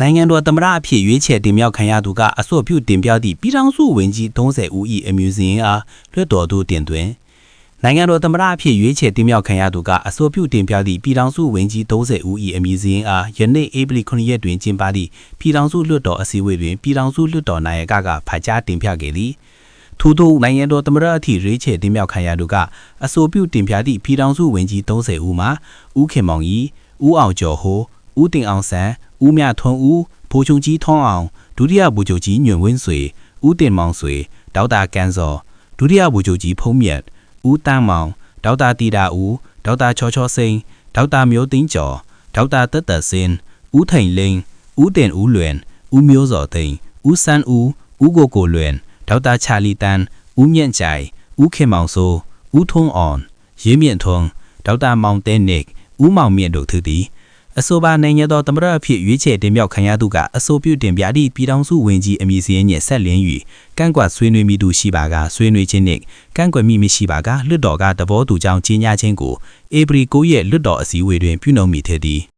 နိုင်ငံတော်သမ္မတအဖြစ်ရွေးချယ်တင်မြှောက်ခံရသူကအဆိုပြုတင်ပြသည့်ပြည်ထောင်စုဝန်ကြီး30ဦး၏အမည်စာရင်းအားလွှတ်တော်သို့တင်သွင်းနိုင်ငံတော်သမ္မတအဖြစ်ရွေးချယ်တင်မြှောက်ခံရသူကအဆိုပြုတင်ပြသည့်ပြည်ထောင်စုဝန်ကြီး30ဦး၏အမည်စာရင်းအားယနေ့ဧပြီ9ရက်တွင်ကျင်းပသည့်ပြည်ထောင်စုလွှတ်တော်အစည်းအဝေးတွင်ပြည်ထောင်စုလွှတ်တော်နာယကဖတ်ကြားတင်ပြခဲ့သည်ထို့သောနိုင်ငံတော်သမ္မတအဖြစ်ရွေးချယ်တင်မြှောက်ခံရသူကအဆိုပြုတင်ပြသည့်ပြည်ထောင်စုဝန်ကြီး30ဦးမှာဦးခင်မောင်ကြီးဦးအောင်ကျော်ဟိုးဦးတင်အောင်ဆန်းဦးမြထွန်းဦးဗိုလ်ချုပ်ကြီးထွန်းအောင်ဒုတိယဗိုလ်ချုပ်ကြီးညွန့်ဝင်းဆွေဦးတင်မောင်ဆွေဒေါက်တာကန်စောဒုတိယဗိုလ်ချုပ်ကြီးဖုံးမြတ်ဦးတန်းမောင်ဒေါက်တာတီတာဦးဒေါက်တာချောချောစိန်ဒေါက်တာမျိုးသိန်းကျော်ဒေါက်တာသက်သက်စင်ဦးထိန်လင်းဦးတင်ဦးလွင်ဦးမျိုးစောသိန်းဦးစန်းဦးဦးကိုလွင်ဒေါက်တာချာလီတန်းဦးမြင့်ကြိုင်ဦးခင်မောင်စိုးဦးထွန်းအောင်ရေးမြင့်ထွန်းဒေါက်တာမောင်တဲနစ်ဦးမောင်မြင့်တို့သူသည်အဆိုပါနိုင်ငံတော်သမ္မတအဖြစ်ရွေးချယ်တင်မြှောက်ခံရသူကအဆိုပြုတင်ပြသည့်ပြည်ထောင်စုဝန်ကြီးအမည်စာရင်းနှင့်ဆက်လင်း၍ကန့်ကွက်ဆွေးနွေးမိသူရှိပါကဆွေးနွေးခြင်းနှင့်ကန့်ကွက်မိမရှိပါကလွှတ်တော်ကသဘောတူကြောင်းကြေညာခြင်းကိုဧပြီ9ရက်လွှတ်တော်အစည်းအဝေးတွင်ပြုလုပ်မိသည်